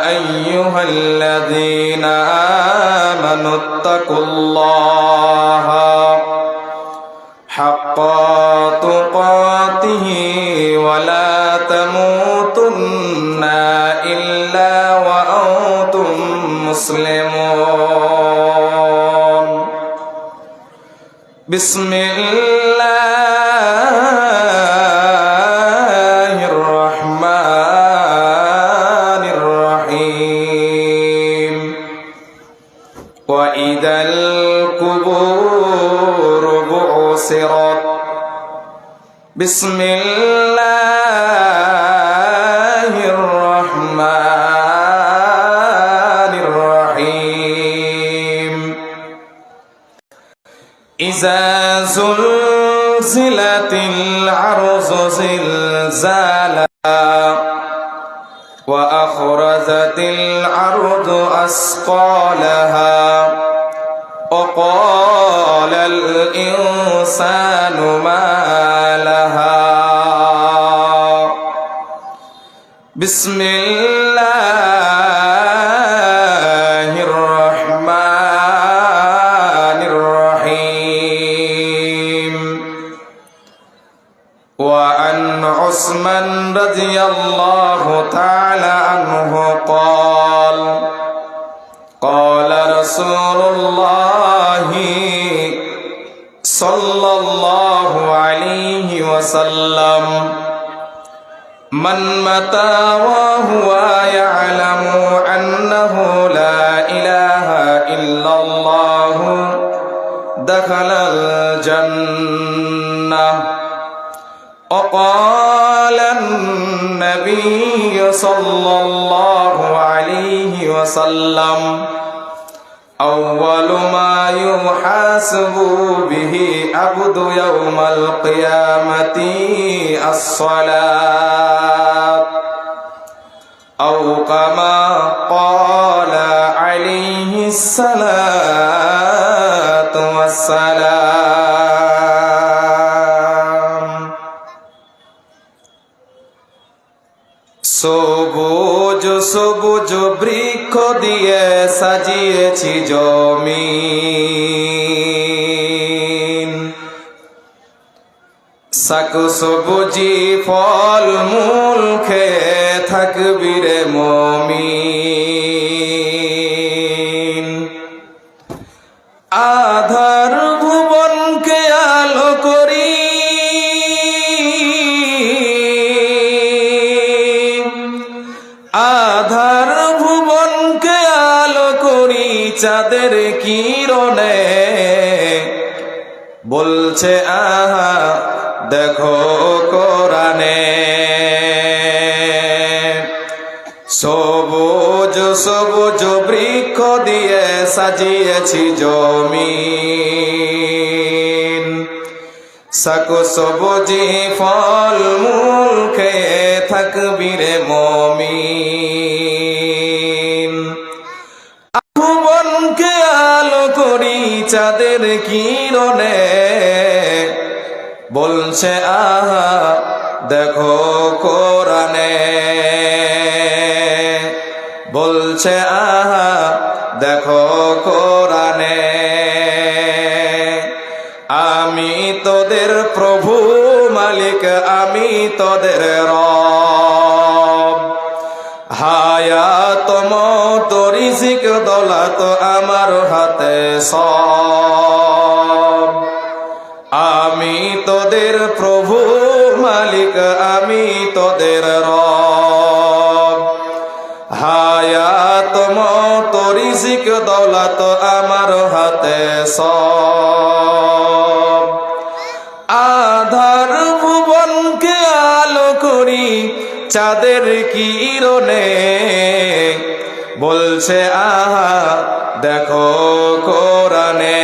أيها الذين آمنوا اتقوا الله حق تقاته ولا تموتن إلا وأنتم مسلمون بسم الله الرحمن الرحيم وإذا القبور بعثرت بسم الله الرحمن الرحيم إذا زلزلت الأرض زلزالها وأخرجت الأرض أثقالها وقال الإنسان ما لها بسم الله الرحمن الرحيم وعن عثمان رضي الله تعالى عنه قال قال رسول الله صلى الله عليه وسلم من مات وهو يعلم أنه لا إله إلا الله دخل الجنة وقال النبي صلى الله عليه وسلم أول ما يحاسب به عبد يوم القيامة الصلاة أو كما قال عليه الصلاة والسلام সবুজ সবুজ বৃক্ষ দিয়ে সাজিয়েছি জমিন শাক সবুজি ফল মূল খেয়ে থাকবি রে মুমিন আধার ভুবনকে আলো করি আধার ভুবনকে আলো করি চাঁদের কিরণে বলছে আহা দেখো কোরআনে সবুজ সবুজ বৃক্ষ দিয়ে সাজিয়েছি জমিন শাক সবুজি ফল মূল খেয়ে থাকবি রে মুমিন ভুবনকে আলো করি চাঁদের কিরণে বলছে আহা দেখো কোরআনে বলছে আহা দেখো কোরআনে আমি তোদের প্রভু মালিক আমি তোদের রব হায়াত মত রিজিক দৌলত আমার হাতে সব আমি তোদের প্রভু মালিক আমি তোদের রব হায়াত মত রিজিক দৌলত আমার হাতে সব আধার ভুবনকে আলো করি চাঁদের কিরণে বলছে আহা দেখো কোরআনে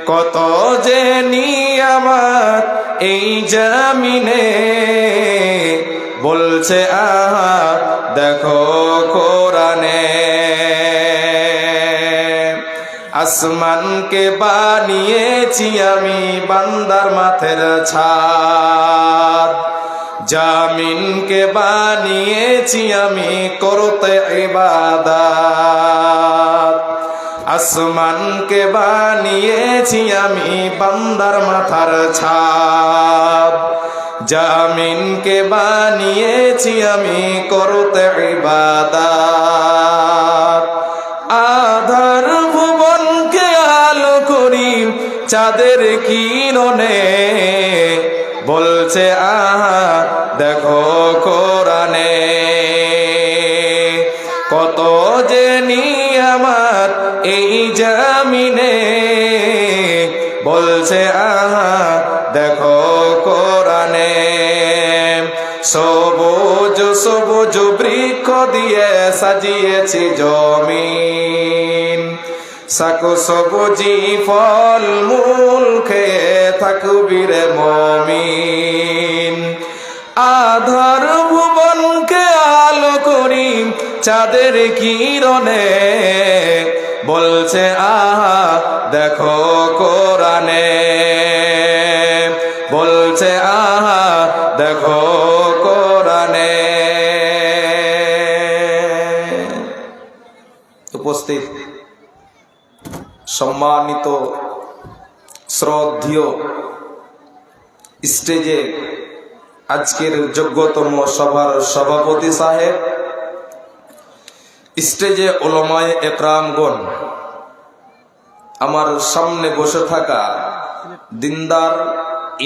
কত যে নিয়ামত এই জমিনে বলছে আহা দেখো কোরআনে আসমানকে বানিয়েছি আমি বান্দার মাথের ছাদ জামিনকে বানিয়েছি আমি করতে ইবাদত, আসমানকে বানিয়েছি আমি বান্দার মাথার ছাদ, জামিনকে বানিয়েছি আমি করতে ইবাদত, আধার ভুবনকে আলো করি চাঁদের কিরণে, বলছে আহা দেখো কোরআনে, কত যে নিয়ামত এই জামিনে, বলছে আহা দেখো কোরআনে। সবুজ সবুজ বৃক্ষ দিয়ে সাজিয়েছি জমিন, সাকু সবুজি ফল মূল খেয়ে থাকবি রে মমিন, আধার ভুবনকে আলো করি চাঁদের কিরণে, বলছে আহা দেখো কোরআনে, বলছে আহা দেখো কোরআনে। উপস্থিত সম্মানিত শ্রদ্ধেয় স্টেজে আজকের যোগ্যতম সভার সভাপতি সাহেব, স্টেজে উলামায়ে একরামগণ, আমার সামনে বসে থাকা দিনদার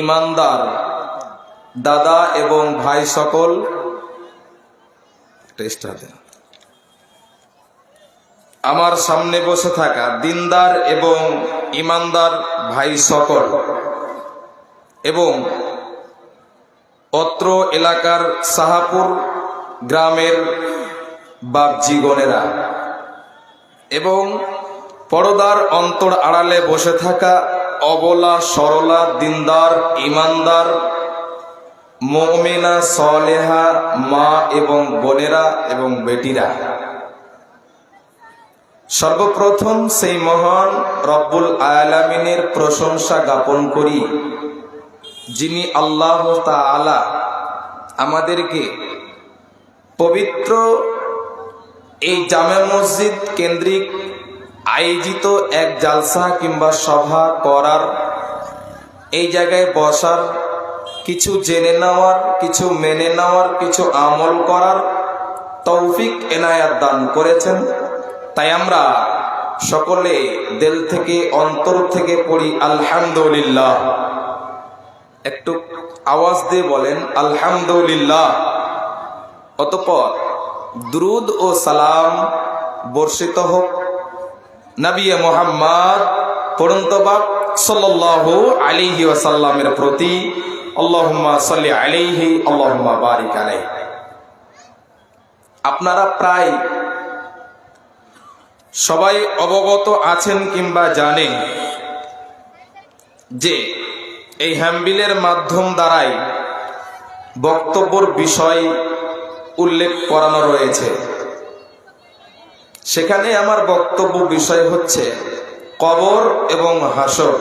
ইমানদার দাদা এবং ভাই সকল, আমার সামনে বসে থাকা দিনদার এবং ইমানদার ভাই সকল এবং অত্র এলাকার সাহাপুর গ্রামের বাপজিগণেরা এবং পর্দার অন্তর আড়ালে বসে থাকা অবলা সরলা দিনদার ইমানদার মুমিনা সালেহা মা এবং বোনেরা এবং বেটিরা, সর্বপ্রথম সেই মহান রব্বুল আলামিনের প্রশংসা জ্ঞাপন করি, যিনি আল্লাহ তাআলা আমাদেরকে পবিত্র এই জামে মসজিদ কেন্দ্রিক আয়োজিত এক জালসা কিংবা সভা করার, এই জায়গায় বসার, কিছু জেনে নেওয়ার, কিছু মেনে নেওয়ার, কিছু আমল করার তৌফিক এনায়াত দান করেছেন। তাই আমরা সকলে দিল থেকে অন্তর থেকে পড়ি আলহামদুলিল্লাহ। একটু আওয়াজ দিয়ে বলেন আলহামদুলিল্লাহ। অতঃপর দুরুদ ও সালাম বর্ষিত হোক নবী মুহাম্মদ পরন্তবাক সাল্লাল্লাহু আলাইহি ওয়াসাল্লামের প্রতি। আল্লাহুম্মা সাল্লি আলাইহি আল্লাহুম্মা বারিক আলাইহি। আপনারা প্রায় সবাই অবগত আছেন কিংবা জানেন যে এই হ্যান্ডবিলের মাধ্যম দ্বারাই বক্তব্যের বিষয় উল্লেখ করানো রয়েছে। সেখানে আমার বক্তব্য বিষয় হচ্ছে কবর এবং হাসর।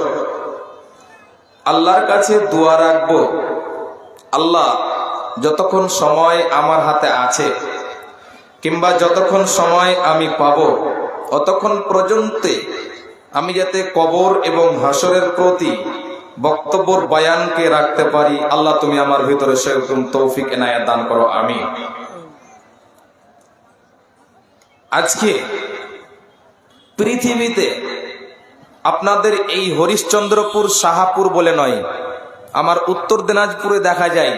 আল্লাহর কাছে দোয়া রাখব, আল্লাহ যতক্ষণ সময় আমার হাতে আছে কিংবা যতক্ষণ সময় আমি পাব, অতক্ষণ পর্যন্ত আমি যাতে কবর এবং হাসরের প্রতি বক্তব্যের বয়ানকে রাখতে পারি। আল্লাহ তুমি আমার ভিতরে সেরকম তৌফিক এনায়েত দান করো, আমিন। আজকে পৃথিবীতে আপনাদের এই হরিশ্চন্দ্রপুর শাহাপুর বলে নয়, আমার উত্তর দিনাজপুরে দেখা যায়,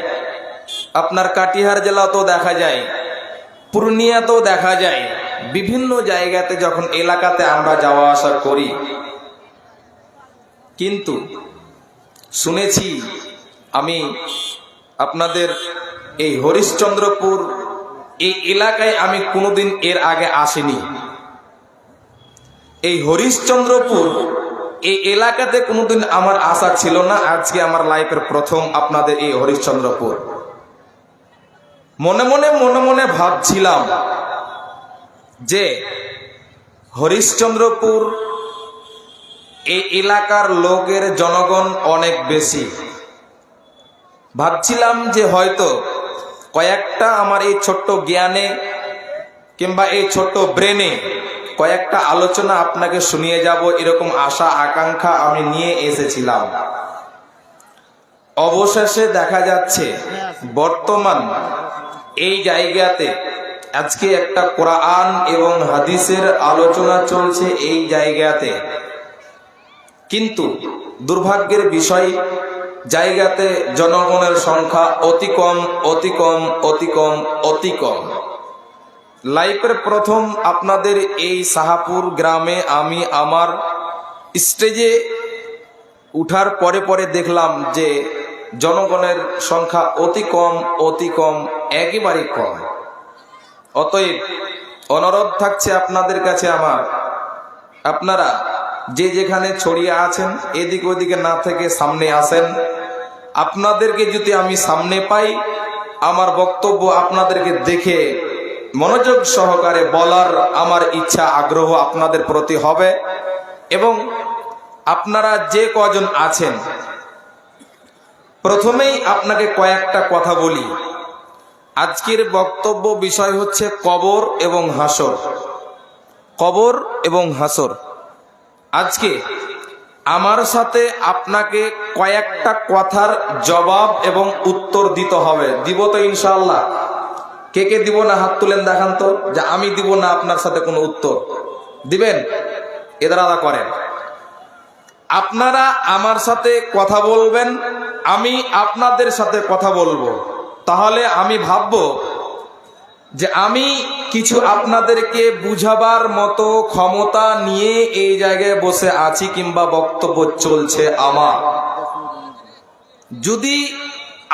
আপনার কাটিহার জেলাতেও দেখা যায়, পূর্ণিয়াতেও দেখা যায়, বিভিন্ন জায়গাতে যখন এলাকাতে আমরা যাওয়া আসা করি, কিন্তু শুনেছি আমি আপনাদের এই হরিশ্চন্দ্রপুর এই এলাকায় আমি কোনোদিন এর আগে আসিনি। এই হরিশ্চন্দ্রপুর এই এলাকাতে কোনোদিন আমার আশা ছিল না। আজকে আমার লাইফের প্রথম আপনাদের এই হরিশ্চন্দ্রপুর। মনে মনে ভাবছিলাম যে হরিশ্চন্দ্রপুর এই এলাকার লোকের জনগণ অনেক বেশি। ভাবছিলাম যে হয়তো কয়েকটা আমার এই ছোট্ট জ্ঞানে কিংবা এই ছোট্ট ব্রেনে কয়েকটা আলোচনা আপনাকে শুনিয়ে যাব, এরকম আশা আকাঙ্ক্ষা আমি নিয়ে এসেছিলাম। অবশেষে দেখা যাচ্ছে বর্তমান এই জায়গাতে আজকে একটা কোরআন এবং হাদিসের আলোচনা চলছে এই জায়গাতে, কিন্তু দুর্ভাগ্যের বিষয় জায়গাতে জনগণের সংখ্যা অতি কম, অতি কম, অতি কম, অতি কম। লাইফের প্রথম আপনাদের এই সাহাপুর গ্রামে আমি আমার স্টেজে উঠার পরে পরে দেখলাম যে জনগণের সংখ্যা অতি কম, অতি কম, একেবারে কম। অতএব অনুরোধ থাকছে আপনাদের কাছে আমার, আপনারা যে যেখানে ছড়িয়ে আছেন এদিক ওদিকে না থেকে সামনে আসেন। আপনাদেরকে যদি আমি সামনে পাই, আমার বক্তব্য আপনাদেরকে দেখে মনোযোগ সহকারে বলার আমার ইচ্ছা আগ্রহ আপনাদের প্রতি হবে। এবং আপনারা যে কজন আছেন, প্রথমেই আপনাকে কয়েকটা কথা বলি। আজকের বক্তব্য বিষয় হচ্ছে কবর এবং হাসর। কবর এবং হাসর। আজকে আমার সাথে আপনাকে কয়েকটা কথার জবাব এবং উত্তর দিতে হবে। দিব তো ইনশাআল্লাহ? কে কে দিব না হাত তুলেন দেখান তো, যে আমি দিব না আপনার সাথে কোনো উত্তর দিবেন। এদের আদা করেন। আপনারা আমার সাথে কথা বলবেন, আমি আপনাদের সাথে কথা বলবো। তাহলে আমি ভাববো যে আমি কিছু আপনাদেরকে বুঝাবার মতো ক্ষমতা নিয়ে এই জায়গায় বসে আছি কিংবা বক্তব্য চলছে আমার। যদি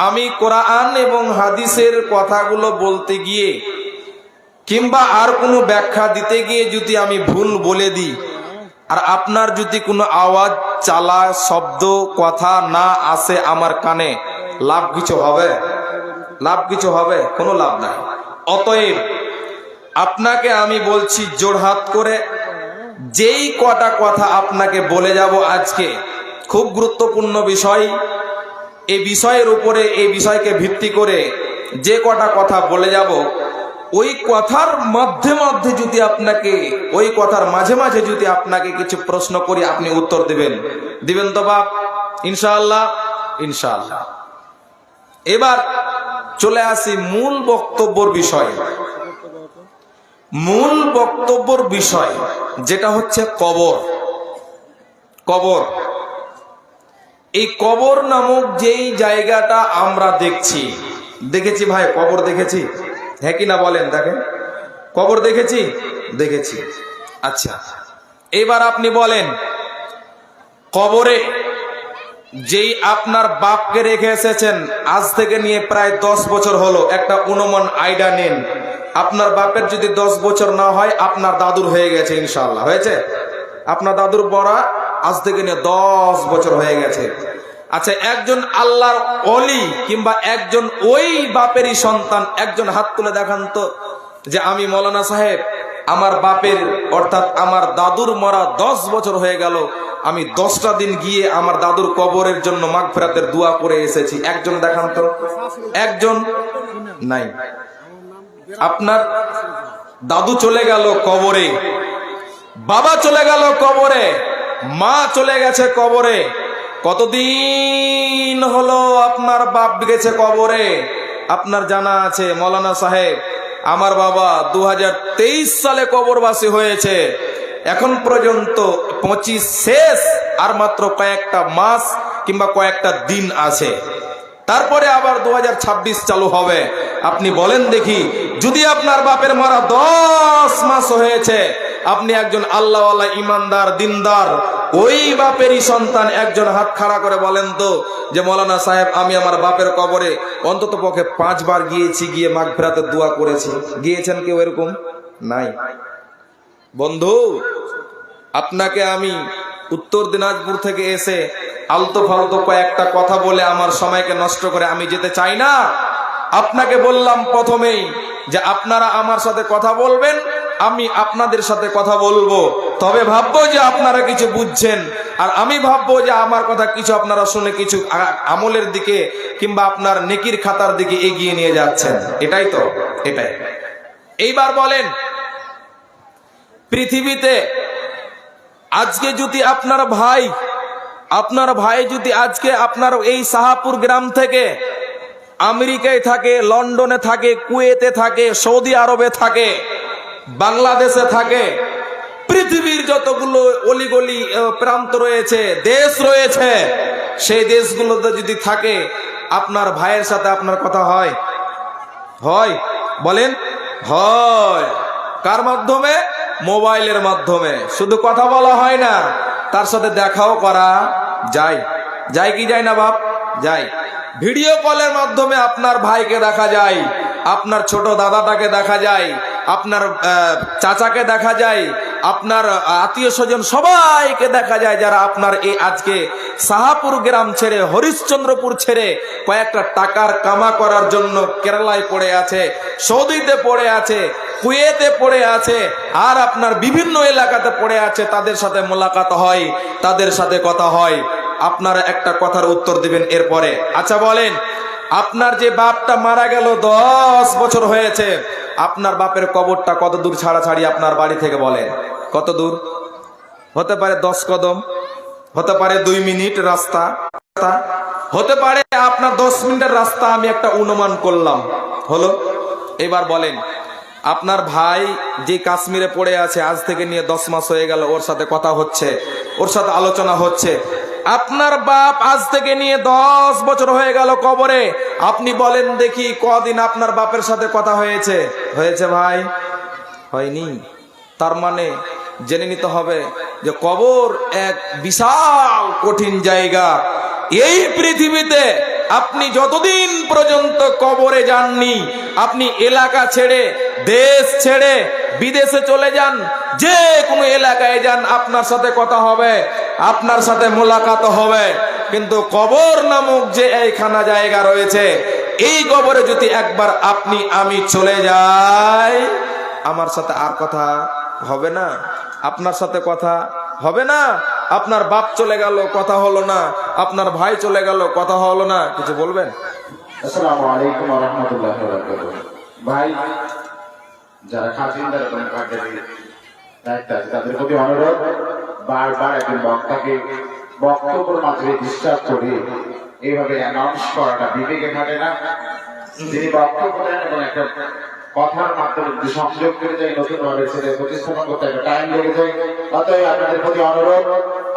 আমি কোরআন এবং হাদিসের কথাগুলো বলতে গিয়ে কিংবা আর কোনো ব্যাখ্যা দিতে গিয়ে যদি আমি ভুল বলে দিই, আর আপনার যদি কোনো আওয়াজ, চালা, শব্দ, কথা না আসে আমার কানে, লাভ কিছু হবে? লাভ কিছু হবে? কোনো লাভ নাই। অতএব আপনাকে আমি বলছি জোড়হাত করে, যেই কটা কথা আপনাকে বলে যাব আজকে, খুব গুরুত্বপূর্ণ বিষয়। এই বিষয়ের উপরে, এই বিষয়কে ভিত্তি করে যে কটা কথা বলে যাব, ওই কথার মধ্যে মধ্যে যদি আপনাকে, ওই কথার মাঝে মাঝে যদি আপনাকে কিছু প্রশ্ন করি, আপনি উত্তর দিবেন। দিবেন তো বাপ? ইনশাআল্লাহ, ইনশাআল্লাহ। এবার চলে আসি মূল বক্তব্যের বিষয়ে। মূল বক্তব্যের বিষয় যেটা হচ্ছে কবর। কবর, এই কবর নামক যেই জায়গাটা আমরা দেখেছি ভাই, কবর দেখেছি, হ্যাঁ কি না বলেন? দেখেন, কবর দেখেছি, দেখেছি। আচ্ছা, এবার আপনি বলেন, কবরে যেই আপনার বাপকে রেখে এসেছেন, আজ থেকে নিয়ে প্রায় 10 বছর হলো, একটা অনুমান আইডিয়া নেন। আপনার বাপের যদি 10 বছর না হয়, আপনার দাদুর হয়ে গেছে ইনশাআল্লাহ। হয়েছে? আপনার দাদুর বড়া আজ থেকে নিয়ে 10 বছর হয়ে গেছে। আচ্ছা, একজন আল্লাহর ওলি কিংবা একজন ওই বাপেরই সন্তান, একজন হাত তুলে দেখান তো, যে আমি মৌলানা সাহেব, আমার বাপের অর্থাৎ আমার দাদুর মরা 10 বছর হয়ে গেল, আমি 10টা দিন গিয়ে আমার দাদুর কবরের জন্য মাগফিরাতের দোয়া করে এসেছি। একজন দেখান তো। একজন নাই। আপনার দাদু চলে গেল কবরে, বাবা চলে গেল কবরে, মা চলে গেছে কবরে। কতদিন হলো আপনার বাপ গেছে কবরে? আপনার জানা আছে মৌলানা সাহেব, আমার বাবা 2023 সালে কবরবাসী হয়েছে। এখন পর্যন্ত 25 শেষ, আর মাত্র কয়েকটা মাস কিংবা কয়েকটা দিন আছে, তারপরে আবার 2026 চালু হবে। আপনি বলেন দেখি, যদি আপনার বাপের মারা 10 মাস হয়েছে, আপনি একজন আল্লাহওয়ালা, ইমানদার, দিনদার, ওই বাপেরই সন্তান, একজন হাত খাড়া করে বলেন তো, যে মৌলানা সাহেব, আমি আমার বাপের কবরে অন্তত পক্ষে 5 বার গিয়েছি, গিয়ে মাগফিরাতের দোয়া করেছি। গিয়েছেন কেউ? এরকম নাই। বন্ধু, আপনাকে আমি উত্তর দিনাজপুর থেকে এসে আলতো ফালতো কয়েকটা কথা বলে আমার সময়কে নষ্ট করে আমি যেতে চাই না। আপনাকে বললাম প্রথমেই যে আপনারা আমার সাথে কথা বলবেন, আমি আপনাদের সাথে কথা বলবো, তবে ভাববো যে আপনারা কিছু বুঝছেন, আর আমি ভাববো যে আমার কথা কিছু আপনারা শুনে কিছু আমলের দিকে কিংবা আপনার নেকির খাতার দিকে এগিয়ে নিয়ে যাচ্ছেন। এটাই তো, এটাই। এইবার বলেন, পৃথিবীতে আজকে যদি আপনার ভাই যদি আজকে আপনার এই শাহপুর গ্রাম থেকে আমেরিকায় থাকে, লন্ডনে থাকে, কুয়েতে থাকে, সৌদি আরবে থাকে, বাংলাদেশে থাকে, পৃথিবীর যতগুলো অলিগলি প্রান্ত রয়েছে, দেশ রয়েছে, সেই দেশগুলোতে যদি থাকে, আপনার ভাইয়ের সাথে আপনার কথা হয়? বলেন, হয়। কার মাধ্যমে? মোবাইলের মাধ্যমে। শুধু কথা বলা হয় না, তার সাথে দেখাও করা যায় কি যায় না বাপ? যায়। ভিডিও কলের মাধ্যমে আপনার ভাইকে দেখা যায়, আপনার ছোট দাদাটাকে দেখা যায়, আপনার চাচাকে দেখা যায়, আপনার আত্মীয় স্বজন সবাইকে দেখা যায়, যারা আপনার এই আজকে শাহপুর গ্রাম ছেড়ে, হরিশ্চন্দ্রপুর ছেড়ে কয়েকটা টাকার কামা করার জন্য কেরালায় পড়ে আছে, সৌদিতে পড়ে আছে, কুয়েতে পড়ে আছে, আর আপনার বিভিন্ন এলাকাতে পড়ে আছে। তাদের সাথে মোলাকাত হয়, তাদের সাথে কথা হয়। আপনারা একটা কথার উত্তর দিবেন এরপরে। আচ্ছা বলেন, আপনার যে বাপটা মারা গেল 10 বছর হয়েছে, আপনার বাপের কবরটা কত দূর ছাড়াছাড়ি আপনার বাড়ি থেকে? বলেন কত দূর? হতে পারে 10 কদম, হতে পারে 2 মিনিট রাস্তা, হতে পারে আপনার 10 মিনিটের রাস্তা। আমি একটা অনুমান করলাম, হলো। এবার বলেন, আপনার ভাই যে কাশ্মীরে পড়ে আছে, আজ থেকে নিয়ে 10 মাস হয়ে গেল, ওর সাথে কথা হচ্ছে, ওর সাথে আলোচনা হচ্ছে। আপনার বাপ আজ থেকে নিয়ে 10 বছর হয়ে গেল কবরে। আপনি বলেন দেখি, কদিন আপনার বাপের সাথে কথা হয়েছে ভাই? হয়নি। তার মানে জেনে নিতে হবে যে কবর এক বিশাল কঠিন জায়গা। এই পৃথিবীতে আপনি যতদিন পর্যন্ত কবরে যাননি, আপনি এলাকা ছেড়ে, দেশ ছেড়ে বিদেশে চলে যান, যে কোনো এলাকায় যান, আপনার সাথে কথা হবে, আপনার সাথে মোলাকাত হবে। কিন্তু কবর নামক যে এইখানা জায়গা রয়েছে, এই কবরে যদি একবার আপনি আমি চলে যাই, আমার সাথে আর কথা হবে না, আপনার সাথে কথা হবে না। আপনার বাপ চলে গেল, কথা হলো না, আপনার ভাই চলে গেল, কথা হলো না। কিছু বলবেন? আসসালামু আলাইকুম ওয়া রাহমাতুল্লাহি ওয়া বারাকাতুহু। ভাই, যারা খাজিনদার এবং কাজের দায়িত্ব আছে, তাদের প্রতি অনুরোধ, বারবার একজন বক্তাকে বক্তব্যের মাধ্যমে ডিস্টার্ব করে এইভাবে অ্যানাউন্স করাটা বিবেকে খাটে না। যিনি বক্তব্য দেন এবং একটা কথার মাধ্যমে সংযোগ করে যায়, নতুন ভাবে সেটা প্রতিস্থাপন করতে একটা টাইম লেগে যায়। অতএব আপনাদের প্রতি অনুরোধ,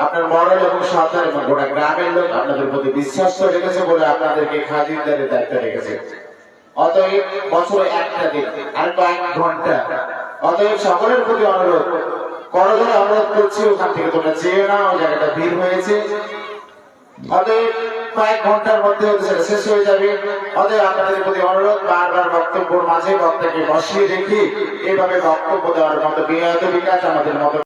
আপনার মডেল এবং সন্তান এবং গোটা গ্রামের লোক আপনাদের প্রতি বিশ্বাস রেখেছে বলে আপনাদেরকে খাজিনদারের দায়িত্ব রেখেছে। অতএব বছরে একটা দিন আর কয়েক ঘন্টা। অতএব সকলের প্রতি অনুরোধ, করজোড়ে অনুরোধ করছি, ওখান থেকে তোমরা চেয়ে না, ওই জায়গাটা ভিড় হয়েছে। অতএব কয়েক ঘন্টার মধ্যে সেটা শেষ হয়ে যাবে। অতএব আপনাদের প্রতি অনুরোধ, বারবার বক্তব্যের মাঝে বক্তাকে বসিয়ে রেখে এইভাবে বক্তব্য দেওয়ার মতো বিকাশ আমাদের মতো